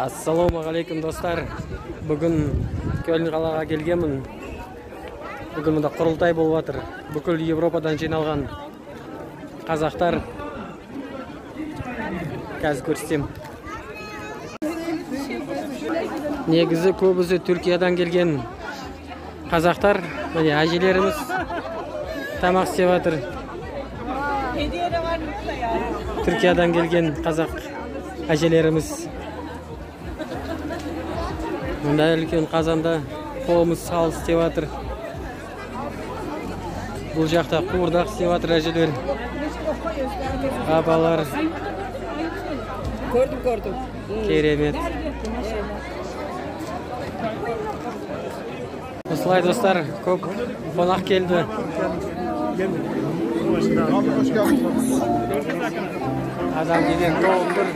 Assalomu alaykum dostlar. Bugun Köln қалаға келгенмін. Bugun mында құрылтай болып жатыр. Бүкіл Европадан жиналған қазақтар. Қазір көрсетем. Негізі көбісі Түркиядан келген қазақтар. Міне әжелеріміз тамақ істеп жатыр. Түркиядан келген қазақ әжелеріміз. Мында үлкен қазанда қолымыз сал істеп жатыр. Бұл жақта қуырдақ істеп жатыр әжелер. Апалар. Gördüm. Керемет. Осылай достар, көп қонақ келді. Адам деген көп тұр.